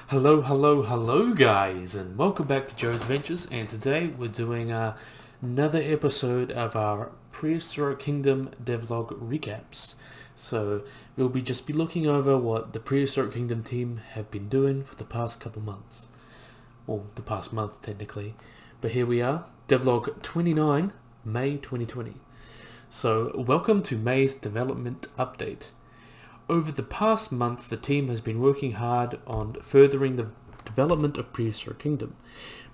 Hello, hello, hello guys, and welcome back to Joe's Ventures, and today we're doing another episode of our Prehistoric Kingdom Devlog recaps. So we'll just be looking over what the Prehistoric Kingdom team have been doing for the past couple months. Well, the past month technically. But here we are, Devlog 29, May 2020. So welcome to May's development update. Over the past month, the team has been working hard on furthering the development of Prehistoric Kingdom,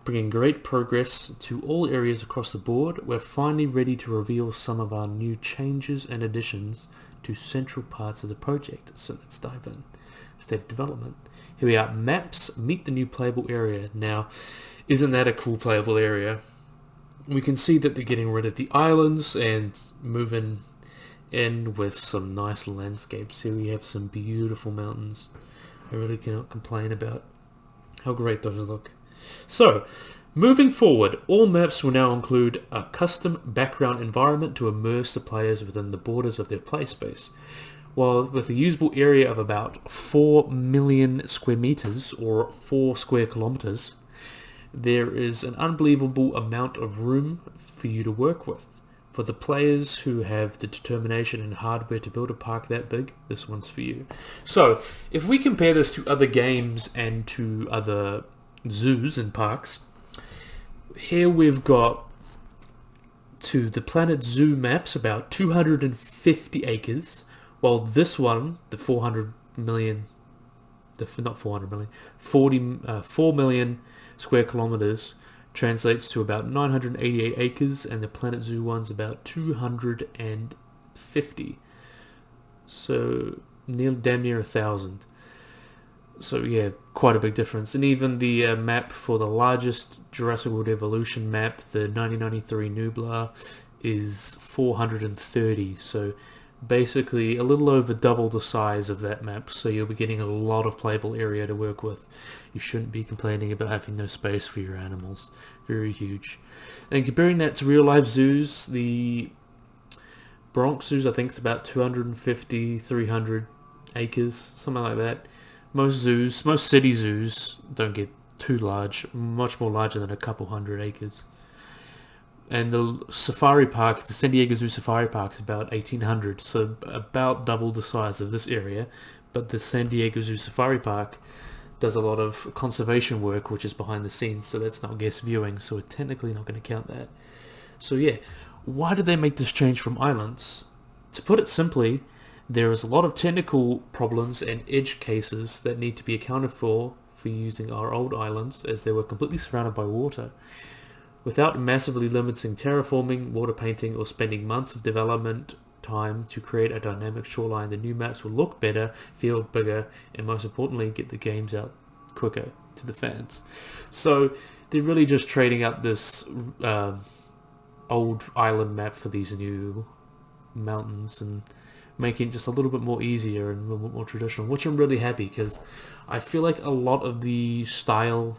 bringing great progress to all areas across the board. We're finally ready to reveal some of our new changes and additions to central parts of the project. So let's dive in. State of development. Here we are. Maps meet the new playable area. Now, isn't that a cool playable area? We can see that they're getting rid of the islands and moving in with some nice landscapes. Here we have some beautiful mountains. I really cannot complain about how great those look. So, moving forward, all maps will now include a custom background environment to immerse the players within the borders of their play space. While with a usable area of about 4 million square meters or 4 square kilometers, there is an unbelievable amount of room for you to work with. For the players who have the determination and hardware to build a park that big, this one's for you. So, if we compare this to other games and to other zoos and parks, here we've got to the Planet Zoo maps about 250 acres, while this one, the 4 million square kilometers, translates to about 988 acres, and the Planet Zoo one's about 250. So damn near 1,000. So yeah, quite a big difference. And even the map for the largest Jurassic World Evolution map, the 1993 Nublar, is 430. So basically a little over double the size of that map, so you'll be getting a lot of playable area to work with. You shouldn't be complaining about having no space for your animals. Very huge. And comparing that to real life zoos, the Bronx zoos I think is about 250, 300 acres, something like that. Most city zoos don't get too large, much more larger than a couple hundred acres. And the safari park, the San Diego Zoo Safari Park, is about 1,800, so about double the size of this area. But the San Diego Zoo Safari Park does a lot of conservation work, which is behind the scenes, so that's not guest viewing, so we're technically not going to count that. So yeah, why did they make this change from islands? To put it simply, there is a lot of technical problems and edge cases that need to be accounted for using our old islands, as they were completely surrounded by water. Without massively limiting terraforming, water painting, or spending months of development time to create a dynamic shoreline, the new maps will look better, feel bigger, and most importantly, get the games out quicker to the fans. So they're really just trading up this old island map for these new mountains and making it just a little bit more easier and a little bit more traditional, which I'm really happy, because I feel like a lot of the style,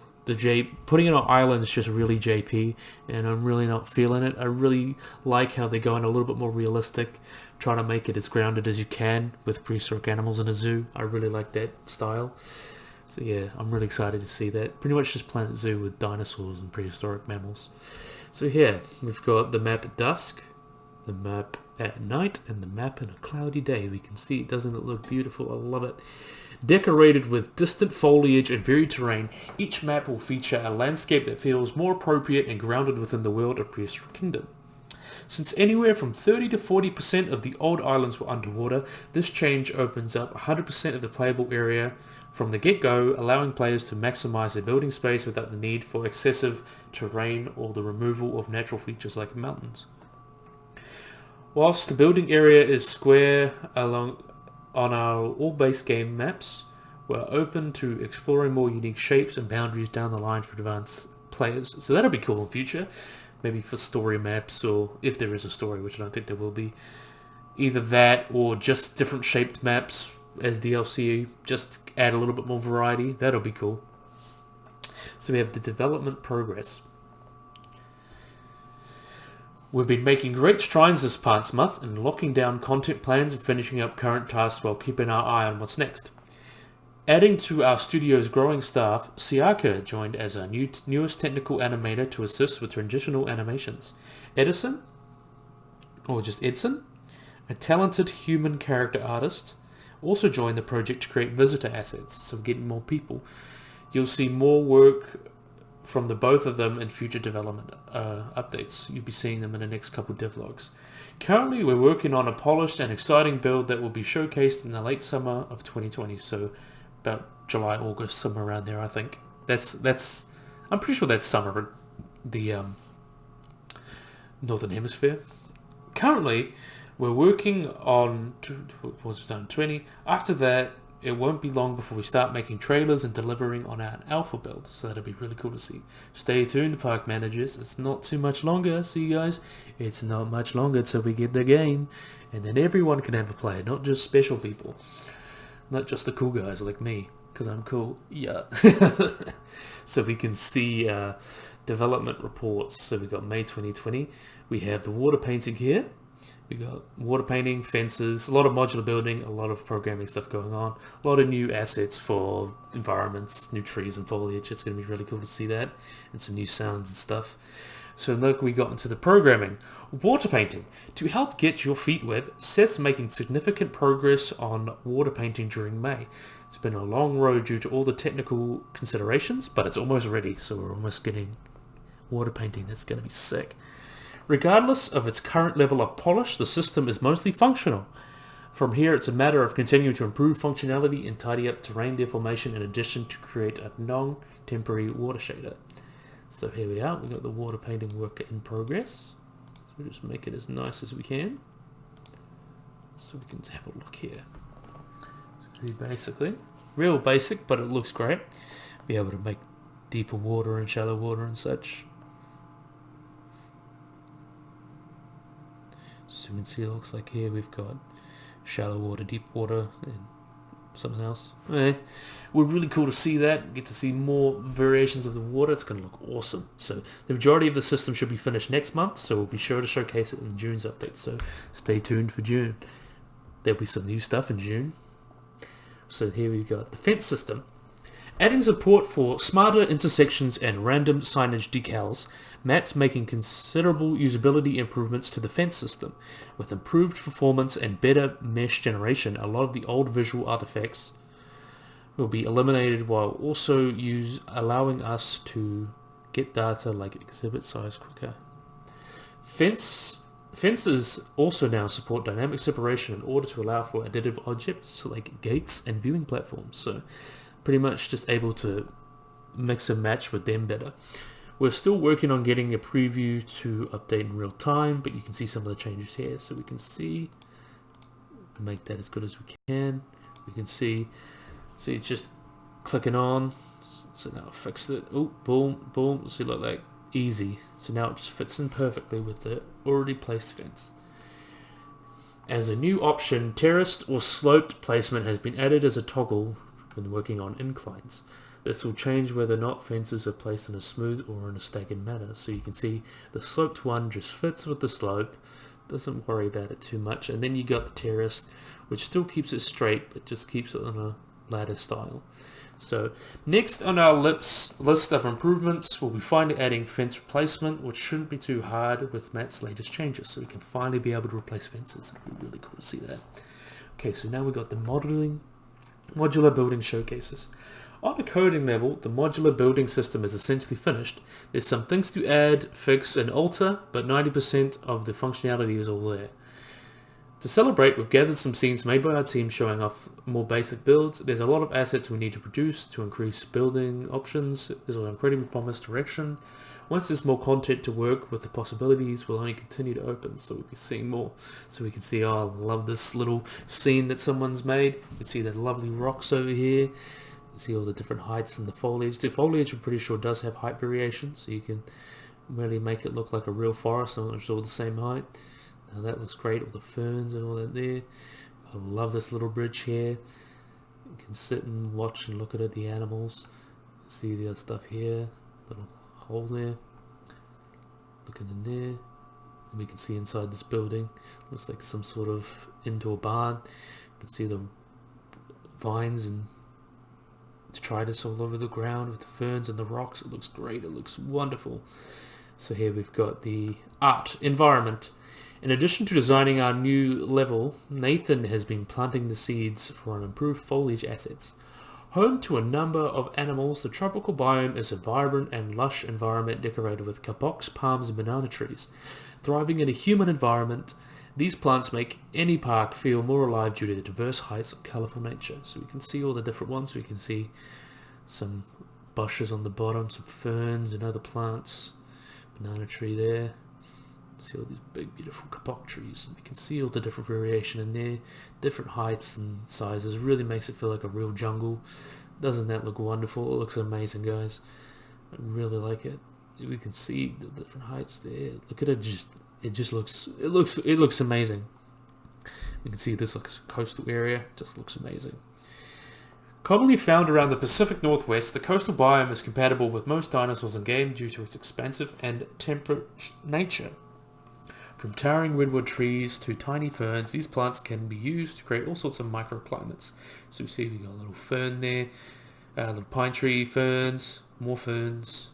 putting it on island is just really JP, and I'm really not feeling it. I really like how they're going a little bit more realistic, trying to make it as grounded as you can with prehistoric animals in a zoo. I really like that style. So yeah, I'm really excited to see that. Pretty much just Planet Zoo with dinosaurs and prehistoric mammals. So here, we've got the map at dusk, the map at night, and the map in a cloudy day. We can see it, doesn't it look beautiful? I love it. Decorated with distant foliage and varied terrain, each map will feature a landscape that feels more appropriate and grounded within the world of Prehistoric Kingdom. Since anywhere from 30 to 40% of the old islands were underwater, this change opens up 100% of the playable area from the get-go, allowing players to maximize their building space without the need for excessive terrain or the removal of natural features like mountains. Whilst the building area is square on our all-base game maps, we're open to exploring more unique shapes and boundaries down the line for advanced players. So that'll be cool in future, maybe for story maps, or if there is a story, which I don't think there will be. Either that or just different shaped maps as DLC, just add a little bit more variety. That'll be cool. So we have the development progress. We've been making great strides this past month in locking down content plans and finishing up current tasks while keeping our eye on what's next. Adding to our studio's growing staff, Siaka joined as our newest technical animator to assist with transitional animations. Edison, or just Edson, a talented human character artist, also joined the project to create visitor assets, so getting more people. You'll see more work from the both of them in future development updates. You'll be seeing them in the next couple devlogs. Currently, we're working on a polished and exciting build that will be showcased in the late summer of 2020, so about July, August, somewhere around there, I think. That's I'm pretty sure that's summer, the Northern Hemisphere. Currently, we're working on, what was it done, 20. After that, it won't be long before we start making trailers and delivering on our alpha build, so that'll be really cool to see. Stay tuned, park managers. It's not too much longer, see you guys? It's not much longer till we get the game, and then everyone can have a play, not just special people. Not just the cool guys like me, because I'm cool. Yeah. So we can see development reports. So we got May 2020. We have the water painting here. We got water painting, fences, a lot of modular building, a lot of programming stuff going on, a lot of new assets for environments, new trees and foliage. It's going to be really cool to see that, and some new sounds and stuff. So look, we got into the programming. Water painting. To help get your feet wet, Seth's making significant progress on water painting during May. It's been a long road due to all the technical considerations, but it's almost ready, so we're almost getting water painting. That's going to be sick. Regardless of its current level of polish, the system is mostly functional. From here, it's a matter of continuing to improve functionality and tidy up terrain deformation in addition to create a non-temporary water shader. So here we are, we got the water painting work in progress. So we'll just make it as nice as we can. So we can have a look here. So basically, real basic, but it looks great. Be able to make deeper water and shallow water and such. So you can see it looks like here we've got shallow water, deep water, and something else. We're really cool to see that. Get to see more variations of the water. It's going to look awesome. So the majority of the system should be finished next month, so we'll be sure to showcase it in June's update. So stay tuned for June. There'll be some new stuff in June. So here we've got the fence system. Adding support for smarter intersections and random signage decals, Matt's making considerable usability improvements to the fence system. With improved performance and better mesh generation, a lot of the old visual artifacts will be eliminated while also allowing us to get data like exhibit size quicker. Fences also now support dynamic separation in order to allow for additive objects like gates and viewing platforms. So pretty much just able to mix and match with them better. We're still working on getting a preview to update in real time, but you can see some of the changes here. So we can see, make that as good as we can. We can see it's just clicking on. So now I fixed it. Oh, boom, boom. See, like that, easy. So now it just fits in perfectly with the already placed fence. As a new option, terraced or sloped placement has been added as a toggle when working on inclines. This will change whether or not fences are placed in a smooth or in a staggered manner. So you can see the sloped one just fits with the slope, doesn't worry about it too much. And then you got the terrace, which still keeps it straight, but just keeps it on a ladder style. So next on our list of improvements, we'll be finally adding fence replacement, which shouldn't be too hard with Matt's latest changes. So we can finally be able to replace fences. It'll be really cool to see that. Okay, so now we've got the modular building showcases. On a coding level, the modular building system is essentially finished. There's some things to add, fix, and alter, but 90% of the functionality is all there. To celebrate, we've gathered some scenes made by our team showing off more basic builds. There's a lot of assets we need to produce to increase building options. There's an incredibly promised direction. Once there's more content to work with, the possibilities will only continue to open, so we'll be seeing more. So we can see, oh, I love this little scene that someone's made. You can see the lovely rocks over here. You see all the different heights in the foliage. The foliage, I'm pretty sure, does have height variation, so you can really make it look like a real forest and it's all the same height. Now that looks great, all the ferns and all that there. I love this little bridge here. You can sit and watch and look at it, the animals. See the other stuff here, little hole there. Looking in there. And we can see inside this building. Looks like some sort of indoor barn. You can see the vines and detritus all over the ground with the ferns and the rocks. It looks great. It looks wonderful. So here we've got the art environment. In addition to designing our new level, Nathan has been planting the seeds for an improved foliage assets. Home to a number of animals, the tropical biome is a vibrant and lush environment decorated with kapoks, palms and banana trees. Thriving in a human environment, these plants make any park feel more alive due to the diverse heights of colourful nature. So we can see all the different ones. We can see some bushes on the bottom, some ferns and other plants. Banana tree there. See all these big beautiful kapok trees. And we can see all the different variation in there. Different heights and sizes. Really makes it feel like a real jungle. Doesn't that look wonderful? It looks amazing, guys. I really like it. We can see the different heights there. Look at it, it looks amazing. You can see this looks a coastal area, just looks amazing. Commonly found around the Pacific Northwest, the coastal biome is compatible with most dinosaurs in game due to its expansive and temperate nature. From towering redwood trees to tiny ferns, these plants can be used to create all sorts of microclimates. So you see we got a little fern there, little pine tree ferns, more ferns.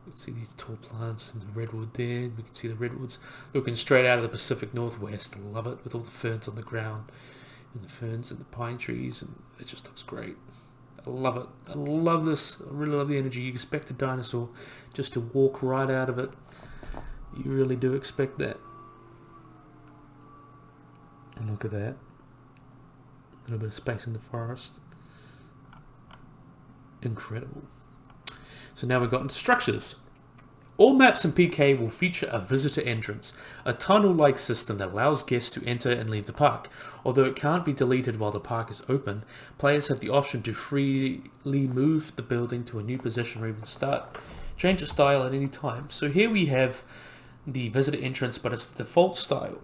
You can see these tall plants and the redwood there. We can see the redwoods looking straight out of the Pacific Northwest. I love it, with all the ferns on the ground and the ferns and the pine trees, and it just looks great. I love it. I love this. I really love the energy. You expect a dinosaur just to walk right out of it. You really do expect that. And look at that. A little bit of space in the forest. Incredible. So now we've got into structures. All maps in PK will feature a visitor entrance, a tunnel-like system that allows guests to enter and leave the park. Although it can't be deleted while the park is open, players have the option to freely move the building to a new position or even change the style at any time. So here we have the visitor entrance, but it's the default style,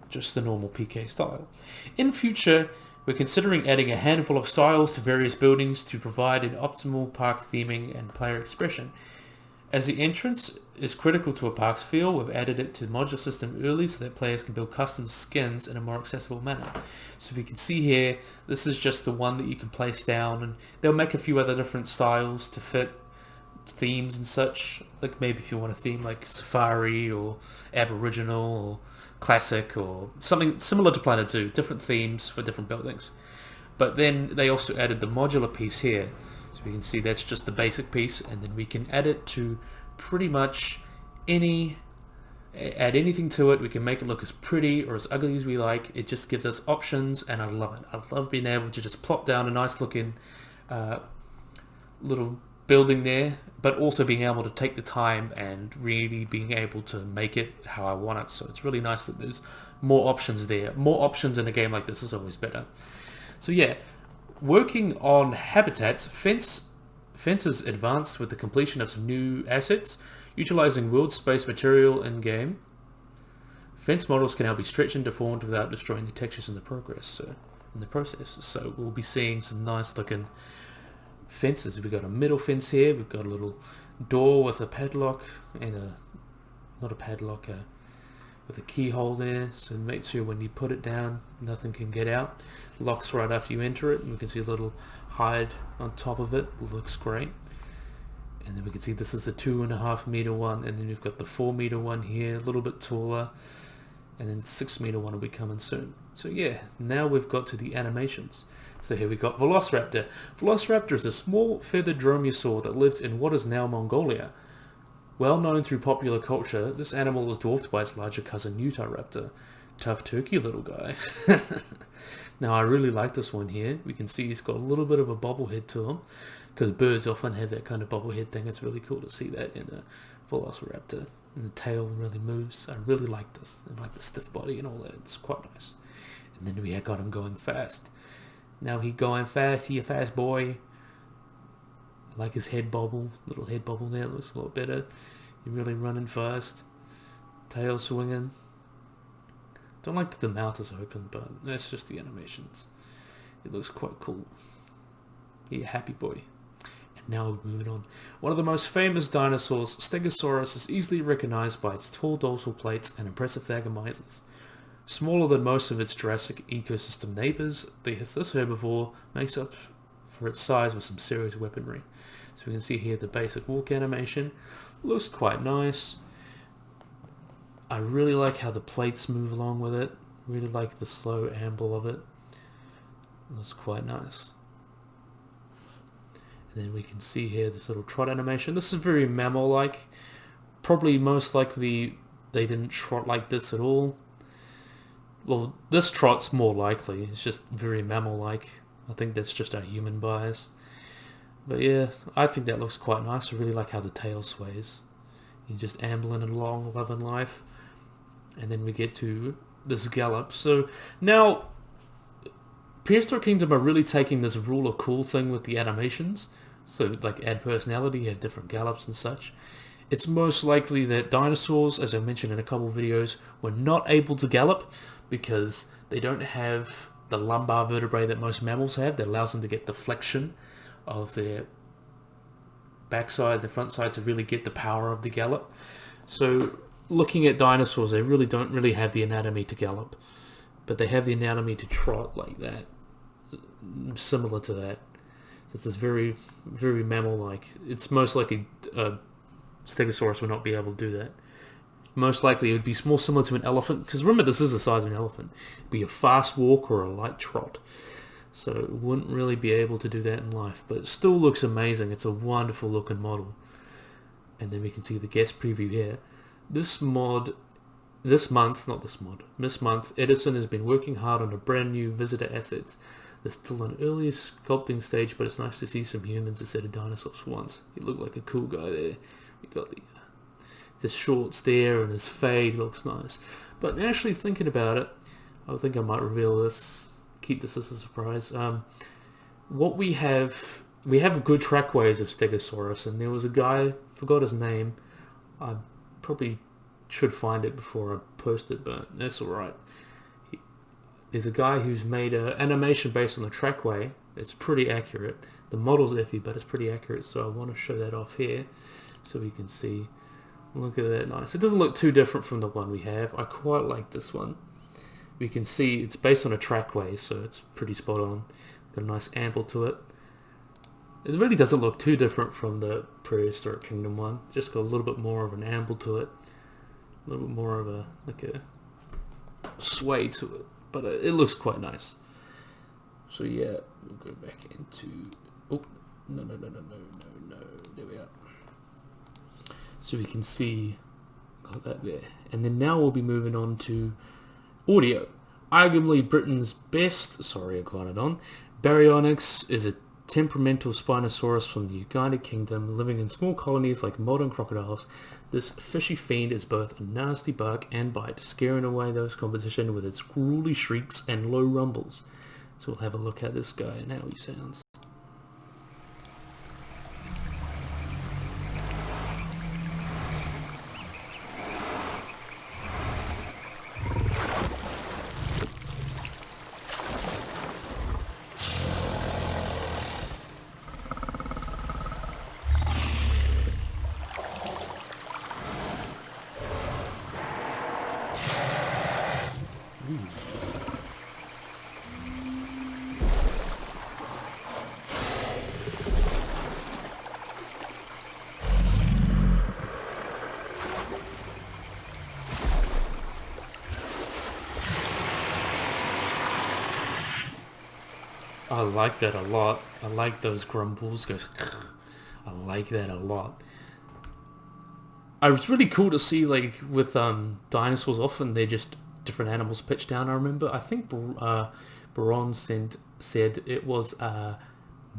just the normal PK style. In future, we're considering adding a handful of styles to various buildings to provide an optimal park theming and player expression. As the entrance is critical to a park's feel, we've added it to the modular system early so that players can build custom skins in a more accessible manner. So we can see here, this is just the one that you can place down, and they'll make a few other different styles to fit themes and such. Like maybe if you want a theme like Safari or Aboriginal or Classic or something similar to Planet Zoo, different themes for different buildings. But then they also added the modular piece here. So we can see that's just the basic piece, and then we can add it to pretty much add anything to it. We can make it look as pretty or as ugly as we like. It just gives us options, and I love it. I love being able to just plop down a nice looking little building there, but also being able to take the time and really being able to make it how I want it. So it's really nice that there's more options there. More options in a game like this is always better. So yeah, working on habitats, fences advanced with the completion of some new assets, utilizing world space material in game. Fence models can now be stretched and deformed without destroying the textures in the process. So we'll be seeing some nice looking fences. We've got a middle fence here. We've got a little door with a padlock and with a keyhole there, so make sure when you put it down nothing can get out. Locks right after you enter it, and we can see a little hide on top of it. Looks great. And then we can see this is the 2.5 meter one, and then we've got the 4 meter one here, a little bit taller, and then the 6 meter one will be coming soon. So yeah, now we've got to the animations. So here we got Velociraptor. Velociraptor is a small feathered dromaeosaur that lives in what is now Mongolia. Well known through popular culture, this animal is dwarfed by its larger cousin Utahraptor. Tough turkey little guy. Now I really like this one here. We can see he's got a little bit of a bobblehead to him, because birds often have that kind of bobblehead thing. It's really cool to see that in a Velociraptor. And the tail really moves. I really like this. I like the stiff body and all that. It's quite nice. And then we got him going fast. Now he going fast. He a fast boy. I like his head bobble. Little head bobble there. Looks a lot better. You're really running fast. Tail swinging. Don't like that the mouth is open, but that's just the animations. It looks quite cool. Yeah, happy boy. And now we're moving on. One of the most famous dinosaurs, Stegosaurus, is easily recognized by its tall dorsal plates and impressive thagomisers. Smaller than most of its Jurassic ecosystem neighbors, this herbivore makes up for its size with some serious weaponry. So we can see here the basic walk animation. Looks quite nice. I really like how the plates move along with it. Really like the slow amble of it. Looks quite nice. And then we can see here this little trot animation. This is very mammal-like. Probably most likely they didn't trot like this at all. Well, this trot's more likely. It's just very mammal-like. I think that's just our human bias. But yeah, I think that looks quite nice. I really like how the tail sways. You're just ambling along, loving life. And then we get to this gallop. So now, Prehistoric Kingdom are really taking this rule of cool thing with the animations. So like add personality, have different gallops and such. It's most likely that dinosaurs, as I mentioned in a couple of videos, were not able to gallop because they don't have the lumbar vertebrae that most mammals have that allows them to get the flexion of their backside, the front side, to really get the power of the gallop. So looking at dinosaurs, they really don't really have the anatomy to gallop, but they have the anatomy to trot like that, similar to that. So it's very, very mammal-like. It's most likely Stegosaurus would not be able to do that. Most likely it would be more similar to an elephant, because remember this is the size of an elephant. It'd be a fast walk or a light trot. So it wouldn't really be able to do that in life, but it still looks amazing. It's a wonderful looking model. And then we can see the guest preview here. This month, Edison has been working hard on a brand new visitor assets. They're still in early sculpting stage, but it's nice to see some humans instead of dinosaurs for once. He looked like a cool guy there. We got the shorts there, and his fade looks nice. But actually thinking about it, I think I might reveal this. Keep this as a surprise. What we have good trackways of Stegosaurus, and there was a guy, forgot his name. I probably should find it before I post it, but that's alright. There's a guy who's made an animation based on the trackway. It's pretty accurate. The model's iffy, but it's pretty accurate, so I want to show that off here so we can see. Look at that, nice. It doesn't look too different from the one we have. I quite like this one. We can see it's based on a trackway, so it's pretty spot on. Got a nice amble to it. It really doesn't look too different from the Prehistoric Kingdom one. Just got a little bit more of an amble to it. A little bit more of a sway to it. But it looks quite nice. So yeah, we'll go back into... Oh, no. There we are. So we can see... Got that there. And then now we'll be moving on to audio. Arguably Britain's best... Sorry, I got it on. Baryonyx is a temperamental Spinosaurus from the United Kingdom, living in small colonies like modern crocodiles. This fishy fiend is both a nasty bark and bite, scaring away those competition with its gruely shrieks and low rumbles. So we'll have a look at this guy and how he sounds. I like that a lot. I like those grumbles. Goes. I like that a lot. It was really cool to see, like, with dinosaurs, often they're just different animals pitched down. I remember, I think Baron said it was a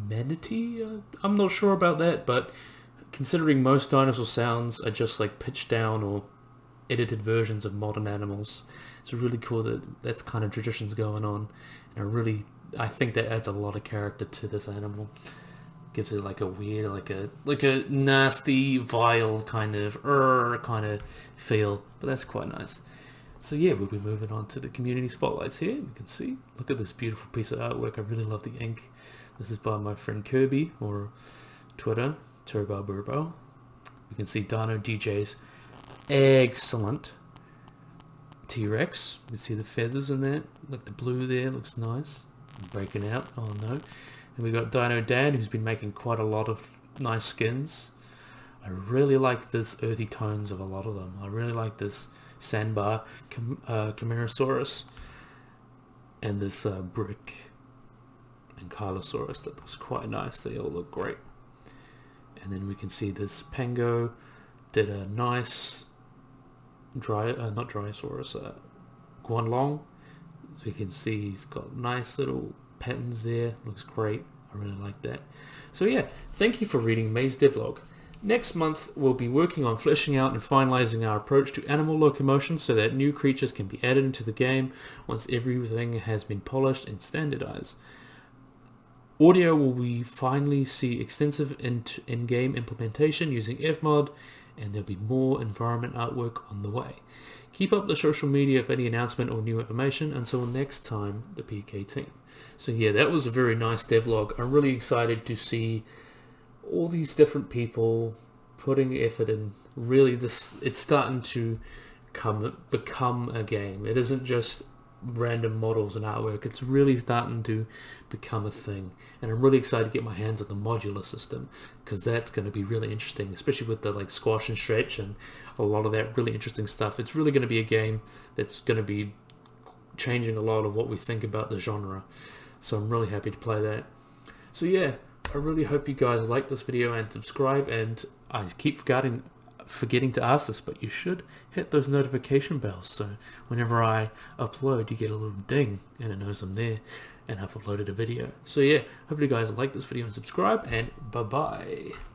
manatee. I'm not sure about that, but considering most dinosaur sounds are just like pitched down or edited versions of modern animals, it's really cool that that's kind of traditions going on. And I think that adds a lot of character to this animal. Gives it like a weird, like a nasty, vile kind of feel. But that's quite nice. So yeah, we'll be moving on to the community spotlights here. You can see, look at this beautiful piece of artwork. I really love the ink. This is by my friend Kirby, or Twitter, Turbo Burbo. You can see Dino DJ's excellent. T-Rex, you can see the feathers in that. Look, the blue there looks nice. Breaking out, oh no. And we got Dino Dan, who's been making quite a lot of nice skins. I really like this earthy tones of a lot of them. I really like this Sandbar Camarasaurus and this Brick and Kylosaurus. That looks quite nice. They all look great. And then we can see this Pango did a nice not Dryosaurus, Guanlong. So we can see he's got nice little patterns there. Looks great. I really like that. So yeah, thank you for reading May's Devlog. Next month we'll be working on fleshing out and finalizing our approach to animal locomotion so that new creatures can be added into the game once everything has been polished and standardized. Audio will we finally see extensive in-game implementation using Fmod, and there'll be more environment artwork on the way. Keep up the social media for any announcement or new information. Until next time, the PK team. So yeah, that was a very nice devlog. I'm really excited to see all these different people putting effort in. Really, it's starting to become a game. It isn't just random models and artwork. It's really starting to become a thing, and I'm really excited to get my hands on the modular system, because that's going to be really interesting, especially with the like squash and stretch and a lot of that really interesting stuff. It's really going to be a game that's going to be changing a lot of what we think about the genre, so I'm really happy to play that. So yeah, I really hope you guys like this video and subscribe, and I keep forgetting to ask this, but you should hit those notification bells so whenever I upload you get a little ding and it knows I'm there and I've uploaded a video. So yeah, hopefully you guys like this video and subscribe, and bye bye.